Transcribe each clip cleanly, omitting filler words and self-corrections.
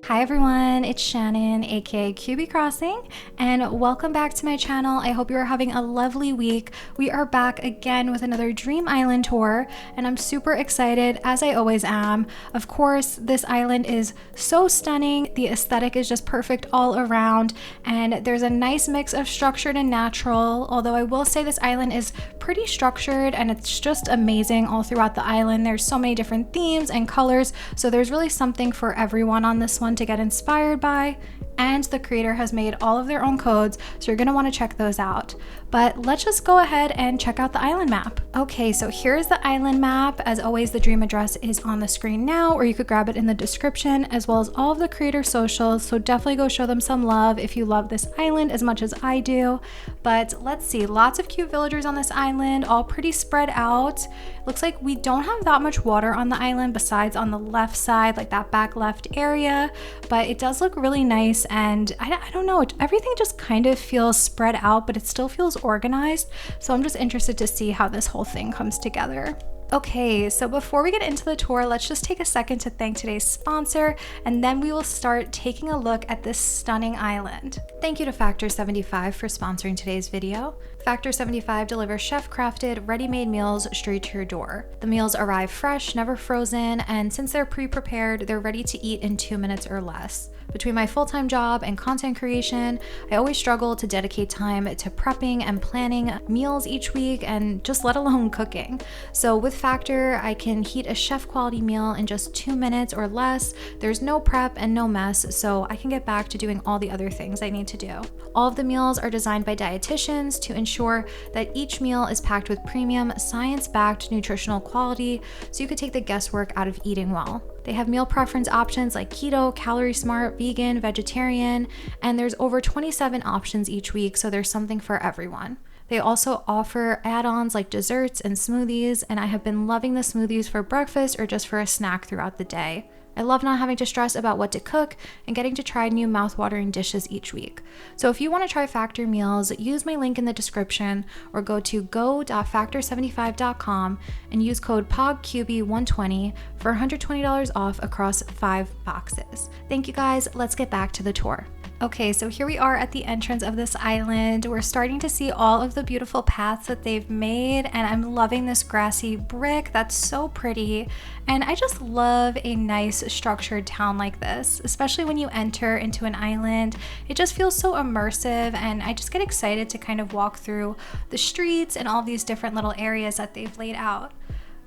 Hi everyone, it's Shannon, aka QB Crossing, and welcome back to my channel. I hope you are having a lovely week. We are back again with another Dream Island tour, and I'm super excited, as I always am. Of course, this island is so stunning. The aesthetic is just perfect all around, and there's a nice mix of structured and natural, although I will say this island is pretty structured and it's just amazing all throughout the island. There's so many different themes and colors, so there's really something for everyone on this one to get inspired by, and the creator has made all of their own codes, so you're going to want to check those out. But let's just go ahead and check out the island map. Okay, so here's the island map. As always, the dream address is on the screen now, or you could grab it in the description, as well as all of the creator socials, so definitely go show them some love if you love this island as much as I do. But let's see, lots of cute villagers on this island, all pretty spread out. Looks like we don't have that much water on the island besides on the left side, like that back left area, but it does look really nice. And I don't know, everything just kind of feels spread out, but it still feels organized. So I'm just interested to see how this whole thing comes together. Okay, so before we get into the tour, let's just take a second to thank today's sponsor, and then we will start taking a look at this stunning island. Thank you to Factor 75 for sponsoring today's video. Factor 75 delivers chef-crafted, ready-made meals straight to your door. The meals arrive fresh, never frozen, and since they're pre-prepared, they're ready to eat in 2 minutes or less. Between my full-time job and content creation, I always struggle to dedicate time to prepping and planning meals each week, and just let alone cooking. So with Factor, I can heat a chef-quality meal in just 2 minutes or less. There's no prep and no mess, so I can get back to doing all the other things I need to do. All of the meals are designed by dietitians to ensure that each meal is packed with premium, science-backed nutritional quality, so you can take the guesswork out of eating well. They have meal preference options like keto, calorie smart, vegan, vegetarian, and there's over 27 options each week, so there's something for everyone. They also offer add-ons like desserts and smoothies, and I have been loving the smoothies for breakfast or just for a snack throughout the day. I love not having to stress about what to cook and getting to try new mouth-watering dishes each week. So if you want to try Factor meals, use my link in the description or go to go.factor75.com and use code POGQB120 for $120 off across 5 boxes. Thank you guys. Let's get back to the tour. Okay, so here we are at the entrance of this island. We're starting to see all of the beautiful paths that they've made, and I'm loving this grassy brick. That's so pretty. And I just love a nice structured town like this, especially when you enter into an island. It just feels so immersive, and I just get excited to kind of walk through the streets and all these different little areas that they've laid out.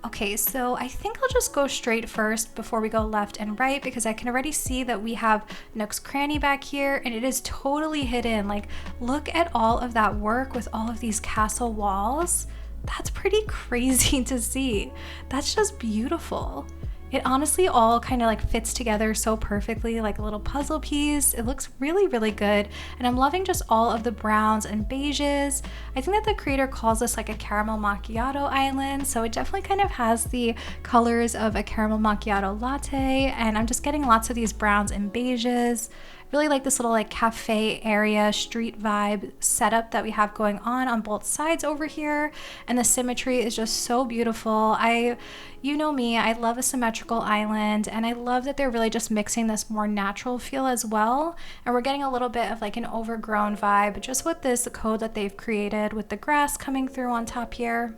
Okay, so I think I'll just go straight first before we go left and right, because I can already see that we have Nook's Cranny back here, and it is totally hidden. Like, look at all of that work with all of these castle walls. That's pretty crazy to see. That's just beautiful. It honestly all kind of like fits together so perfectly, like a little puzzle piece. It looks really, really good. And I'm loving just all of the browns and beiges. I think that the creator calls this like a caramel macchiato island. So it definitely kind of has the colors of a caramel macchiato latte. And I'm just getting lots of these browns and beiges. Really like this little like cafe area, street vibe setup that we have going on both sides over here. And the symmetry is just so beautiful. You know me, I love a symmetrical island, and I love that they're really just mixing this more natural feel as well. And we're getting a little bit of like an overgrown vibe just with this code that they've created with the grass coming through on top here.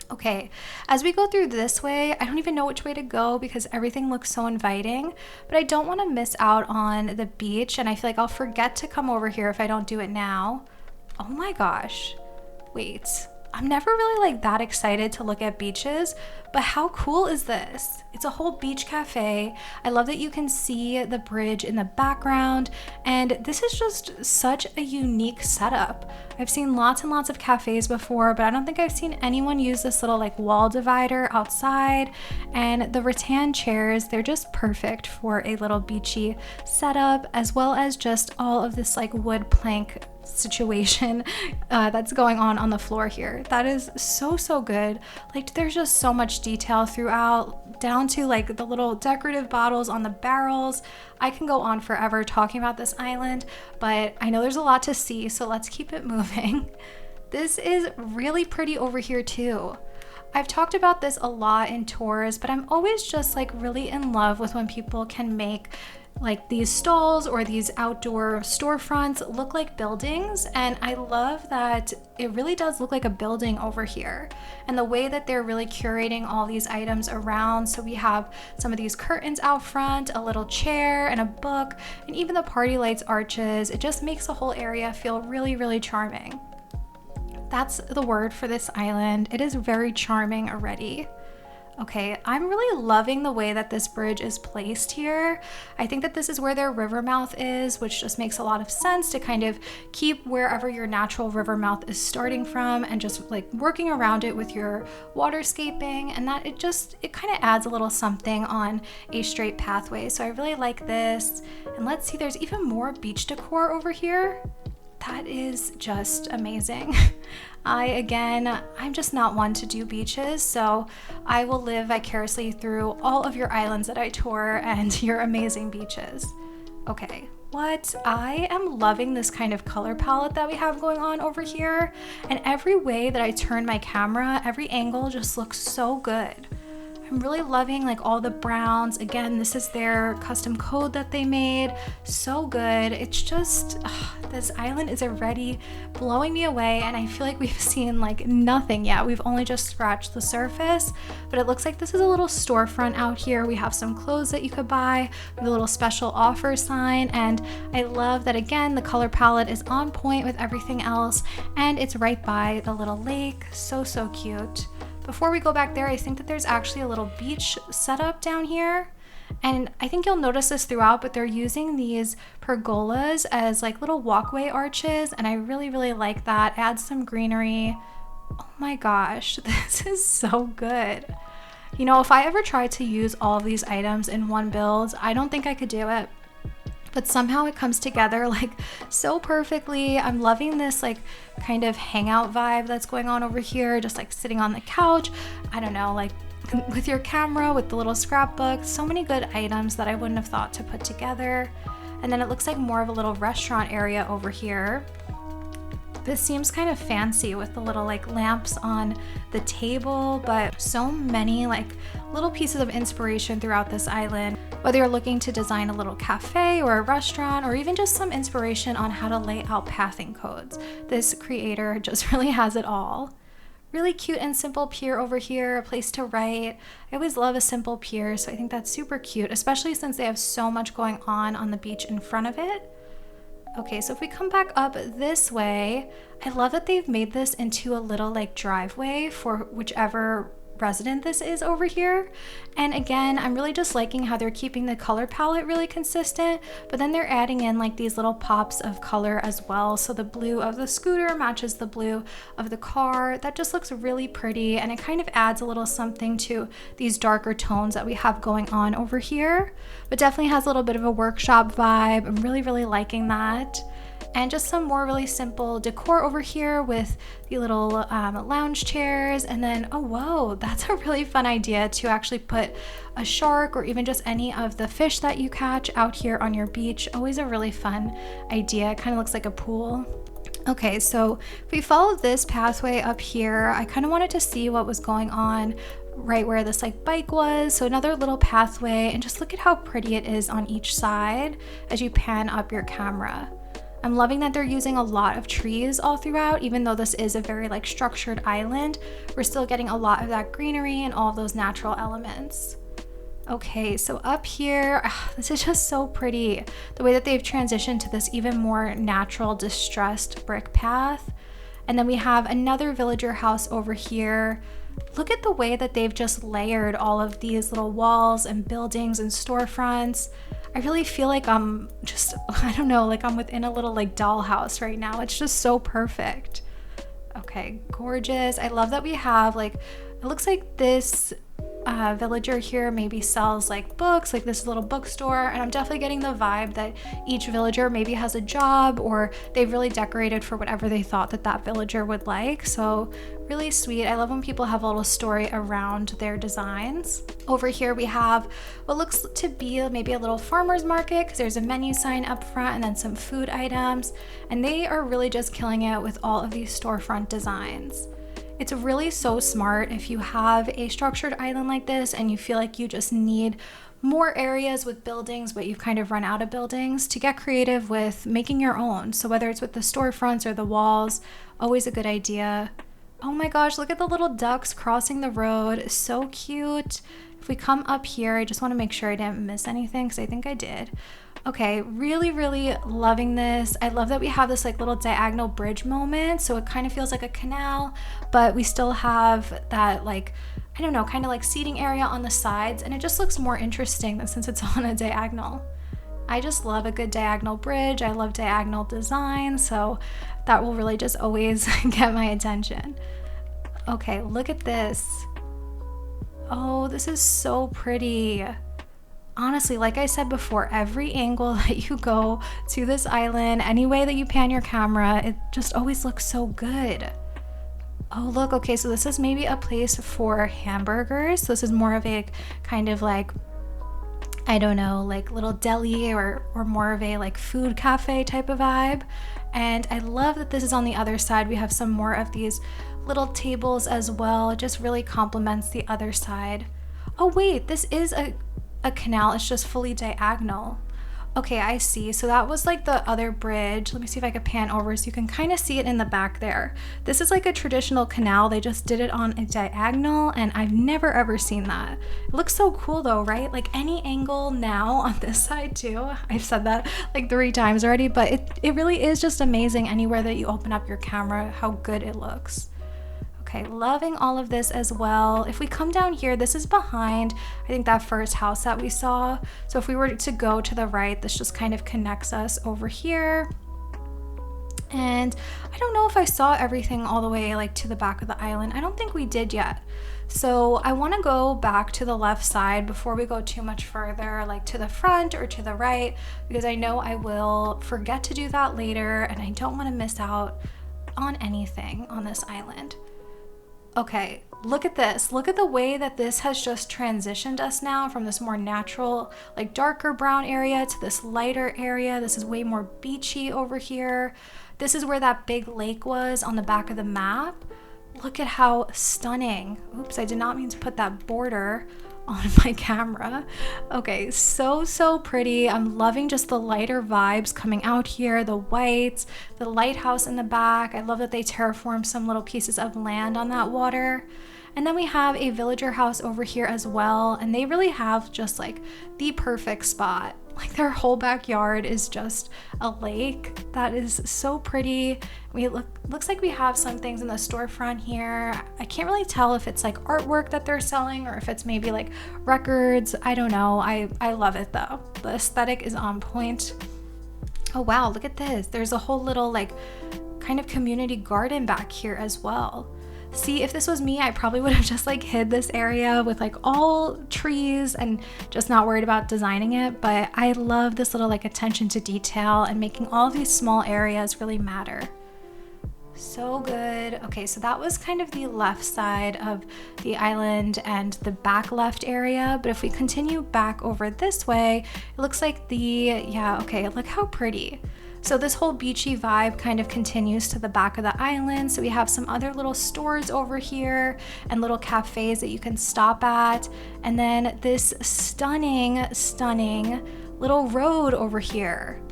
Okay, as we go through this way, I don't even know which way to go because everything looks so inviting, but I don't want to miss out on the beach, and I feel like I'll forget to come over here if I don't do it now. Oh my gosh, wait. I'm never really like that excited to look at beaches, but how cool is this? It's a whole beach cafe. I love that you can see the bridge in the background, and this is just such a unique setup. I've seen lots and lots of cafes before, but I don't think I've seen anyone use this little like wall divider outside. And the rattan chairs, they're just perfect for a little beachy setup, as well as just all of this like wood plank situation that's going on the floor here. That is so good. Like, there's just so much detail throughout, down to like the little decorative bottles on the barrels. I can go on forever talking about this island, but I know there's a lot to see, so let's keep it moving. This is really pretty over here too. I've talked about this a lot in tours, but I'm always just like really in love with when people can make like these stalls or these outdoor storefronts look like buildings. And I love that it really does look like a building over here, and the way that they're really curating all these items around. So we have some of these curtains out front, a little chair and a book, and even the party lights arches. It just makes the whole area feel really, really charming. That's the word for this island. It is very charming already. Okay, I'm really loving the way that this bridge is placed here. I think that this is where their river mouth is, which just makes a lot of sense to kind of keep wherever your natural river mouth is starting from and just like working around it with your waterscaping, and that it kind of adds a little something on a straight pathway. So I really like this. And let's see, there's even more beach decor over here. That is just amazing. I'm just not one to do beaches, so I will live vicariously through all of your islands that I tour and your amazing beaches. Okay, what? I am loving this kind of color palette that we have going on over here, and every way that I turn my camera, every angle just looks so good. I'm really loving like all the browns. Again, this is their custom code that they made. So good. It's just, this island is already blowing me away, and I feel like we've seen like nothing yet. We've only just scratched the surface, but it looks like this is a little storefront out here. We have some clothes that you could buy with a little special offer sign, and I love that again, the color palette is on point with everything else, and it's right by the little lake. So, so cute. Before we go back there, I think that there's actually a little beach setup down here. And I think you'll notice this throughout, but they're using these pergolas as like little walkway arches. And I really, really like that. Adds some greenery. Oh my gosh, this is so good. You know, if I ever tried to use all of these items in one build, I don't think I could do it. But somehow it comes together like so perfectly. I'm loving this like kind of hangout vibe that's going on over here, just like sitting on the couch. I don't know, like with your camera, with the little scrapbook. So many good items that I wouldn't have thought to put together. And then it looks like more of a little restaurant area over here. This seems kind of fancy with the little like lamps on the table, but so many like little pieces of inspiration throughout this island. Whether you're looking to design a little cafe or a restaurant, or even just some inspiration on how to lay out pathing codes, this creator just really has it all. Really cute and simple pier over here, a place to write. I always love a simple pier, so I think that's super cute, especially since they have so much going on the beach in front of it. Okay, so if we come back up this way, I love that they've made this into a little like driveway for whichever resident this is over here. And again, I'm really just liking how they're keeping the color palette really consistent, but then they're adding in like these little pops of color as well. So the blue of the scooter matches the blue of the car. That just looks really pretty, and it kind of adds a little something to these darker tones that we have going on over here, but definitely has a little bit of a workshop vibe. I'm really, really liking that. And just some more really simple decor over here with the little lounge chairs. And then, oh, whoa, that's a really fun idea to actually put a shark or even just any of the fish that you catch out here on your beach. Always a really fun idea. It kind of looks like a pool. Okay, so if we follow this pathway up here, I kind of wanted to see what was going on right where this like bike was. So another little pathway, and just look at how pretty it is on each side as you pan up your camera. I'm loving that they're using a lot of trees all throughout. Even though this is a very like structured island, we're still getting a lot of that greenery and all of those natural elements. Okay, so up here, this is just so pretty. The way that they've transitioned to this even more natural distressed brick path. And then we have another villager house over here. Look at the way that they've just layered all of these little walls and buildings and storefronts. I really feel like I'm just, I don't know, like I'm within a little like dollhouse right now. It's just so perfect. Okay, gorgeous. I love that we have like, it looks like this villager here maybe sells like books, like this little bookstore, and I'm definitely getting the vibe that each villager maybe has a job, or they've really decorated for whatever they thought that that villager would like. So really sweet. I love when people have a little story around their designs. Over here we have what looks to be maybe a little farmer's market, because there's a menu sign up front and then some food items, and they are really just killing it with all of these storefront designs. It's really so smart if you have a structured island like this and you feel like you just need more areas with buildings, but you've kind of run out of buildings, to get creative with making your own. So whether it's with the storefronts or the walls, always a good idea. Oh my gosh, look at the little ducks crossing the road. So cute. If we come up here, I just want to make sure I didn't miss anything because I think I did. Okay, really, really loving this. I love that we have this like little diagonal bridge moment. So it kind of feels like a canal, but we still have that like, I don't know, kind of like seating area on the sides. And it just looks more interesting than since it's on a diagonal. I just love a good diagonal bridge. I love diagonal design. So that will really just always get my attention. Okay, look at this. Oh, this is so pretty. Honestly, like I said before, every angle that you go to this island, any way that you pan your camera, it just always looks so good. Oh, look, okay, so this is maybe a place for hamburgers. This is more of a kind of like, I don't know, like little deli or more of a like food cafe type of vibe. And I love that this is on the other side. We have some more of these little tables as well. It just really complements the other side. Oh wait, this is a canal. It's just fully diagonal. Okay, I see. So that was like the other bridge. Let me see if I could pan over so you can kind of see it in the back there. This is like a traditional canal. They just did it on a diagonal and I've never ever seen that. It looks so cool though, right? Like any angle now on this side too. I've said that like 3 times already, but it really is just amazing anywhere that you open up your camera, how good it looks. Okay, loving all of this as well. If we come down here, this is behind, I think, that first house that we saw. So if we were to go to the right, this just kind of connects us over here. And I don't know if I saw everything all the way like to the back of the island. I don't think we did yet. So I want to go back to the left side before we go too much further, like to the front or to the right, because I know I will forget to do that later and I don't want to miss out on anything on this island. Okay, look at this. Look at the way that this has just transitioned us now from this more natural, like darker brown area to this lighter area. This is way more beachy over here. This is where that big lake was on the back of the map. Look at how stunning. Oops, I did not mean to put that border on my camera. Okay, so pretty. I'm loving just the lighter vibes coming out here, the whites, the lighthouse in the back. I love that they terraformed some little pieces of land on that water. And then we have a villager house over here as well, and they really have just like the perfect spot. Like their whole backyard is just a lake. That is so pretty. Looks like we have some things in the storefront here. I can't really tell if it's like artwork that they're selling or if it's maybe like records. I don't know. I love it though. The aesthetic is on point. Oh wow, look at this. There's a whole little like kind of community garden back here as well. See, if this was me, I probably would have just like hid this area with like all trees and just not worried about designing it. But I love this little like attention to detail and making all of these small areas really matter. So good. Okay, so that was kind of the left side of the island and the back left area. But if we continue back over this way, it looks like yeah, okay, look how pretty. So this whole beachy vibe kind of continues to the back of the island. So we have some other little stores over here and little cafes that you can stop at. And then this stunning little road over here.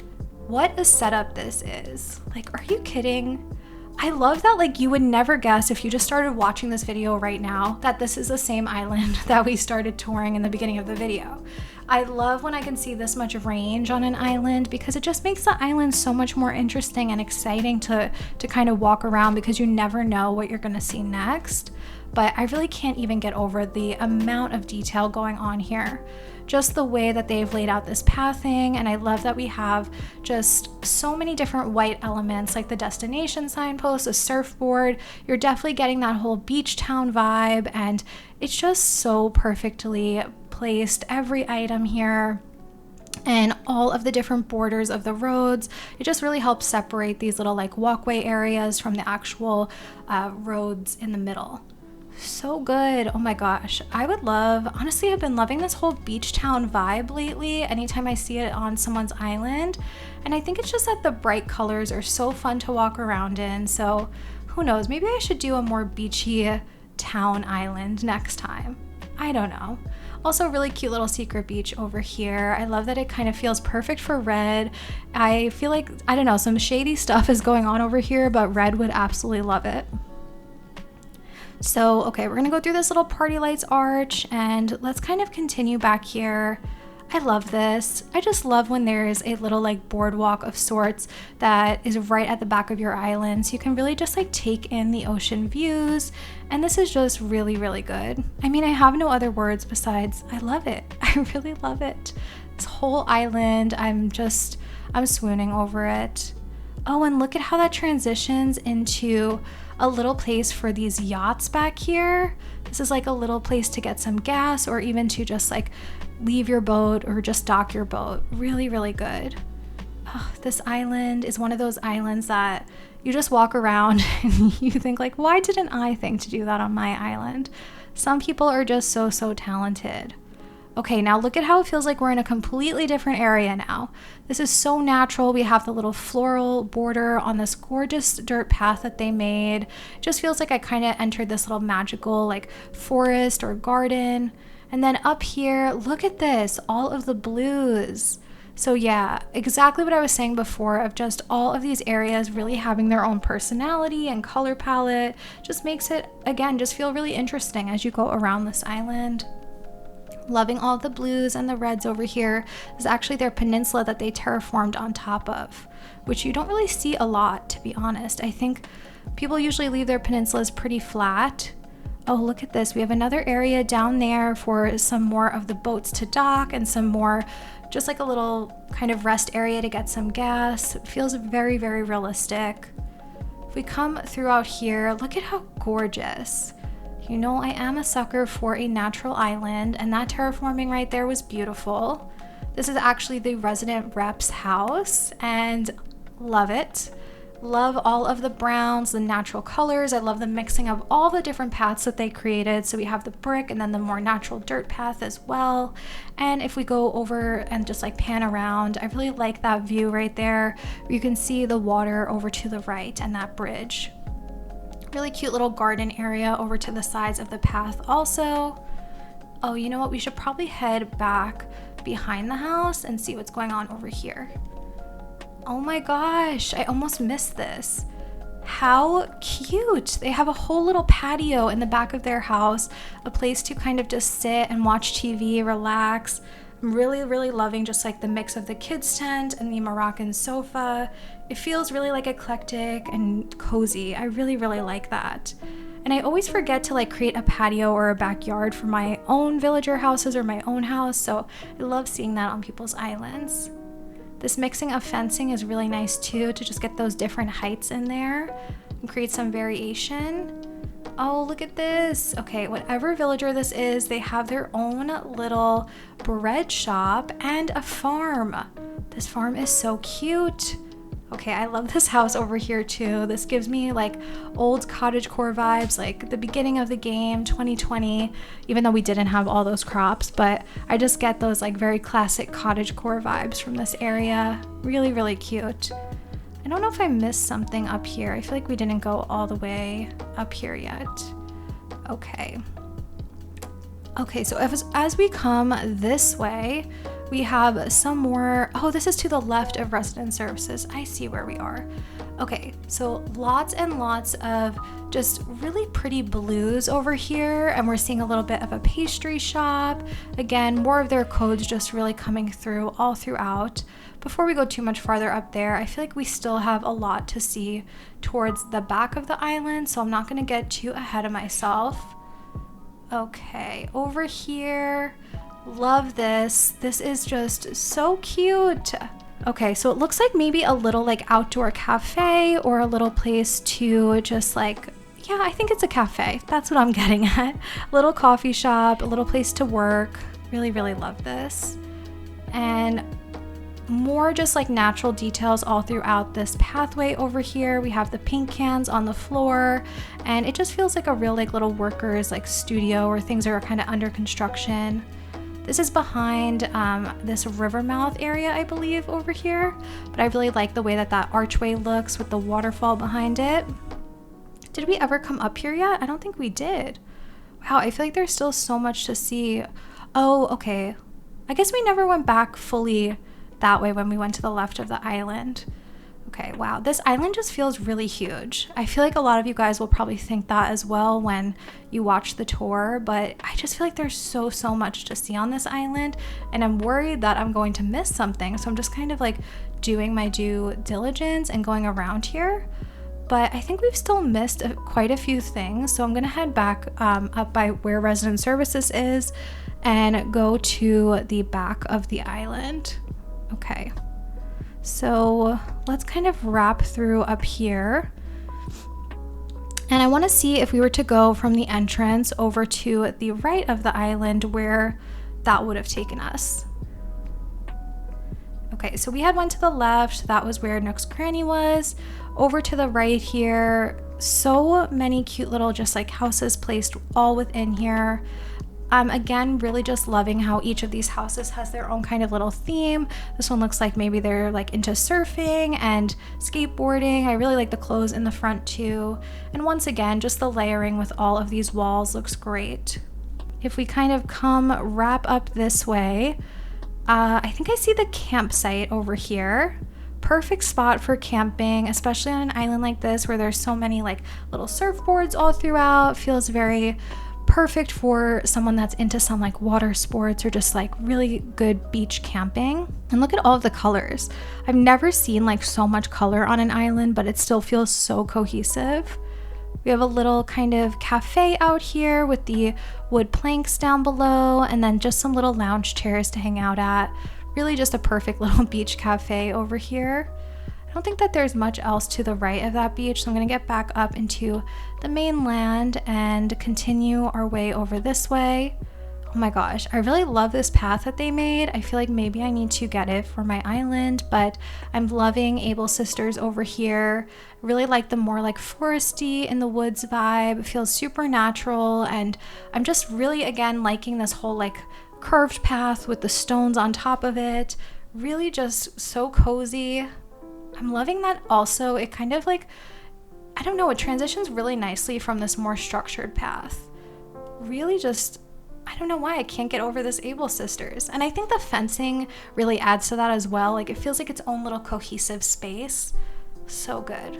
What a setup this is. Like, are you kidding? I love that like you would never guess if you just started watching this video right now that this is the same island that we started touring in the beginning of the video. I love when I can see this much range on an island because it just makes the island so much more interesting and exciting to kind of walk around because you never know what you're gonna see next. But I really can't even get over the amount of detail going on here. Just the way that they've laid out this pathing, and I love that we have just so many different white elements like the destination signpost, a surfboard. You're definitely getting that whole beach town vibe, and it's just so perfectly placed. Every item here and all of the different borders of the roads, it just really helps separate these little like walkway areas from the actual roads in the middle. So good. Oh my gosh, I would love, honestly, I've been loving this whole beach town vibe lately anytime I see it on someone's island, and I think it's just that the bright colors are so fun to walk around in. So Who knows, maybe I should do a more beachy town island next time. I don't know. Also, really cute little secret beach over here. I love that it kind of feels perfect for Red. I feel like, I don't know, some shady stuff is going on over here, but Red would absolutely love it. So, okay, we're gonna go through this little party lights arch and let's kind of continue back here. I love this. I just love when there's a little like boardwalk of sorts that is right at the back of your island. So you can really just like take in the ocean views. And this is just really, really good. I mean, I have no other words besides I love it. I really love it. This whole island, I'm swooning over it. Oh, and look at how that transitions into a little place for these yachts back here. This is like a little place to get some gas or even to just like leave your boat or just dock your boat. Really, really good. Oh, this island is one of those islands that you just walk around and you think like, why didn't I think to do that on my island? Some people are just so talented. Okay, now look at how it feels like we're in a completely different area now. This is so natural. We have the little floral border on this gorgeous dirt path that they made. It just feels like I kind of entered this little magical like forest or garden. And then up here, look at this, all of the blues. So yeah, exactly what I was saying before of just all of these areas really having their own personality and color palette just makes it, again, just feel really interesting as you go around this island. Loving all the blues and the reds over here. This is actually their peninsula that they terraformed on top of, which you don't really see a lot, to be honest. I think people usually leave their peninsulas pretty flat. Oh, look at this. We have another area down there for some more of the boats to dock and some more, just like a little kind of rest area to get some gas. It feels very, very realistic. If we come through out here, look at how gorgeous. You know, I am a sucker for a natural island, and that terraforming right there was beautiful. This is actually the resident rep's house, and love it. Love all of the browns, the natural colors. I love the mixing of all the different paths that they created. So we have the brick and then the more natural dirt path as well. And if we go over and just like pan around, I really like that view right there. You can see the water over to the right and that bridge. Really cute little garden area over to the sides of the path also. Oh, you know what? We should probably head back behind the house and see what's going on over here. Oh my gosh, I almost missed this. How cute. They have a whole little patio in the back of their house, a place to kind of just sit and watch TV, relax. I'm really, really loving just like the mix of the kids tent and the Moroccan sofa. It feels really like eclectic and cozy. I really, really like that. And I always forget to like create a patio or a backyard for my own villager houses or my own house. So I love seeing that on people's islands. This mixing of fencing is really nice too, to just get those different heights in there and create some variation. Oh, look at this. Okay, whatever villager this is, they have their own little bread shop and a farm. This farm is so cute. Okay, I love this house over here too. This gives me like old cottagecore vibes, like the beginning of the game, 2020, even though we didn't have all those crops, but I just get those like very classic cottagecore vibes from this area. Really, really cute. I don't know if I missed something up here. I feel like we didn't go all the way up here yet. Okay. Okay, so as we come this way, we have some more. Oh, this is to the left of resident services. I see where we are. Okay, so lots and lots of just really pretty blues over here, and we're seeing a little bit of a pastry shop. Again, more of their codes just really coming through all throughout. Before we go too much farther up there, I feel like we still have a lot to see towards the back of the island, so I'm not going to get too ahead of myself. Okay, over here, love this. This is just so cute. Okay, so it looks like maybe a little like outdoor cafe or a little place to just like, yeah, I think it's a cafe. That's what I'm getting at. Little coffee shop, a little place to work. Really, really love this. And more just like natural details all throughout this pathway over here. We have the paint cans on the floor, and it just feels like a real like little workers like studio where things are kind of under construction. This is behind this river mouth area, I believe, over here, but I really like the way that that archway looks with the waterfall behind it. Did we ever come up here yet? I don't think we did. Wow, I feel like there's still so much to see. Oh, okay. I guess we never went back fully that way when we went to the left of the island. Okay, wow, this island just feels really huge. I feel like a lot of you guys will probably think that as well when you watch the tour, but I just feel like there's so much to see on this island, and I'm worried that I'm going to miss something. So I'm just kind of like doing my due diligence and going around here. But I think we've still missed quite a few things. So I'm gonna head back up by where resident services is and go to the back of the island. Okay. So let's kind of wrap through up here. And I want to see if we were to go from the entrance over to the right of the island, where that would have taken us. Okay, so we had one to the left. That was where Nook's Cranny was. Over to the right here, so many cute little just like houses placed all within here. Again, really just loving how each of these houses has their own kind of little theme. This one looks like maybe they're like into surfing and skateboarding. I really like the clothes in the front too. And once again, just the layering with all of these walls looks great. If we kind of come wrap up this way, I think I see the campsite over here. Perfect spot for camping, especially on an island like this where there's so many like little surfboards all throughout. Feels very perfect for someone that's into some like water sports or just like really good beach camping. And look at all of the colors. I've never seen like so much color on an island, but it still feels so cohesive. We have a little kind of cafe out here with the wood planks down below, and then just some little lounge chairs to hang out at. Really just a perfect little beach cafe over here. I don't think that there's much else to the right of that beach, so I'm gonna get back up into the mainland and continue our way over this way. Oh my gosh, I really love this path that they made. I feel like maybe I need to get it for my island, but I'm loving Able Sisters over here. I really like the more like foresty in the woods vibe. It feels super natural, and I'm just really again liking this whole like curved path with the stones on top of it. Really just so cozy. I'm loving that also. It kind of like, I don't know, it transitions really nicely from this more structured path. Really just, I don't know why I can't get over this Able Sisters. And I think the fencing really adds to that as well. Like it feels like its own little cohesive space. So good.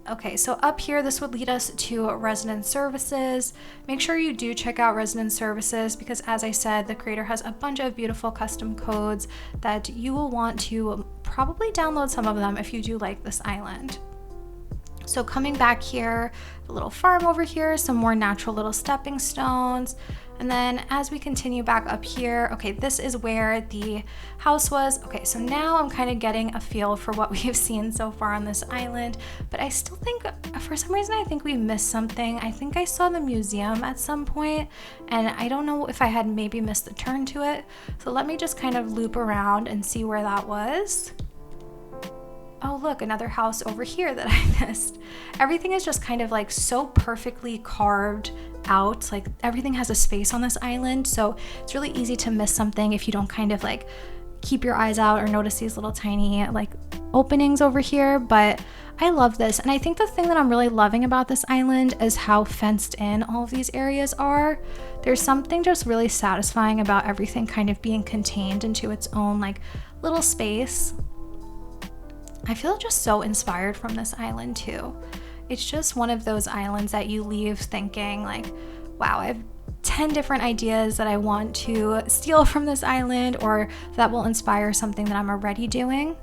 Okay, so up here, this would lead us to resident services. Make sure you do check out resident services because, as I said, the creator has a bunch of beautiful custom codes that you will want to probably download some of them if you do like this island. So coming back here, a little farm over here, some more natural little stepping stones. And then as we continue back up here, okay, this is where the house was. Okay, so now I'm kind of getting a feel for what we've seen so far on this island, but I still think, for some reason, I think we missed something. I think I saw the museum at some point, and I don't know if I had maybe missed the turn to it. So let me just kind of loop around and see where that was. Oh, look, another house over here that I missed. Everything is just kind of like so perfectly carved out. Like everything has a space on this island, so it's really easy to miss something if you don't kind of like keep your eyes out or notice these little tiny like openings over here. But I love this, and I think the thing that I'm really loving about this island is how fenced in all of these areas are. There's something just really satisfying about everything kind of being contained into its own like little space. I feel just so inspired from this island too. It's just one of those islands that you leave thinking like, wow, I have 10 different ideas that I want to steal from this island or that will inspire something that I'm already doing.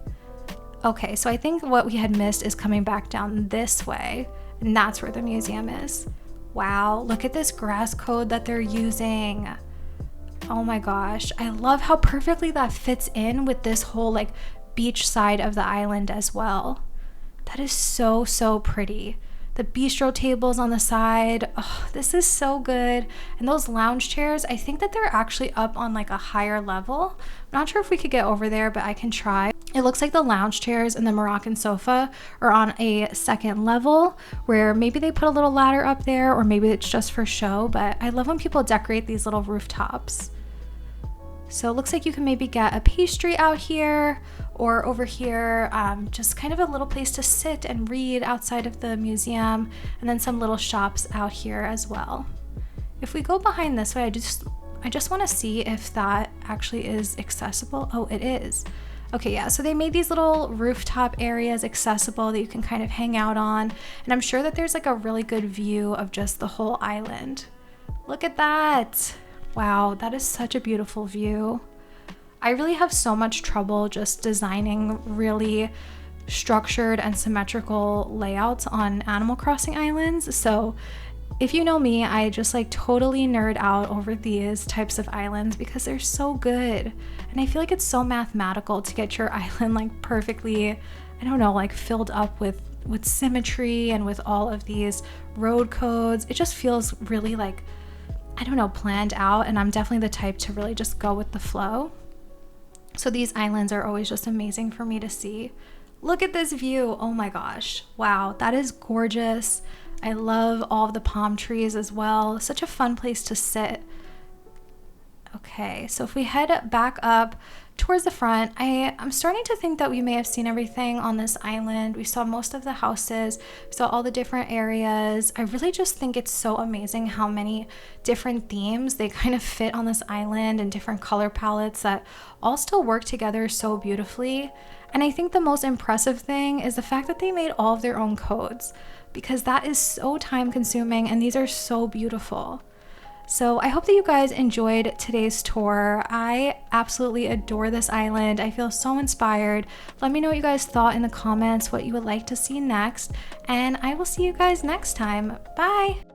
Okay, so I think what we had missed is coming back down this way, and that's where the museum is. Wow, look at this grass code that they're using. Oh my gosh, I love how perfectly that fits in with this whole like beach side of the island as well. That is so pretty. The bistro tables on the side, oh, this is so good. And those lounge chairs, I think that they're actually up on like a higher level. I'm not sure if we could get over there, but I can try. It looks like the lounge chairs and the Moroccan sofa are on a second level where maybe they put a little ladder up there, or maybe it's just for show, but I love when people decorate these little rooftops. So it looks like you can maybe get a pastry out here or over here, just kind of a little place to sit and read outside of the museum, and then some little shops out here as well. If we go behind this way, I just want to see if that actually is accessible. Oh, it is. Okay, yeah, so they made these little rooftop areas accessible that you can kind of hang out on, and I'm sure that there's like a really good view of just the whole island. Look at that. Wow, that is such a beautiful view. I really have so much trouble just designing really structured and symmetrical layouts on Animal Crossing islands. So if you know me, I just like totally nerd out over these types of islands because they're so good. And I feel like it's so mathematical to get your island like perfectly, I don't know, like filled up with symmetry and with all of these road codes. It just feels really like, I don't know, planned out, and I'm definitely the type to really just go with the flow. So these islands are always just amazing for me to see. Look at this view. Oh my gosh. Wow, that is gorgeous. I love all of the palm trees as well. Such a fun place to sit. Okay, so if we head back up towards the front, I'm starting to think that we may have seen everything on this island. We saw most of the houses, we saw all the different areas. I really just think it's so amazing how many different themes they kind of fit on this island, and different color palettes that all still work together so beautifully. And I think the most impressive thing is the fact that they made all of their own codes, because that is so time consuming and these are so beautiful. So I hope that you guys enjoyed today's tour. I absolutely adore this island. I feel so inspired. Let me know what you guys thought in the comments, what you would like to see next, and I will see you guys next time. Bye!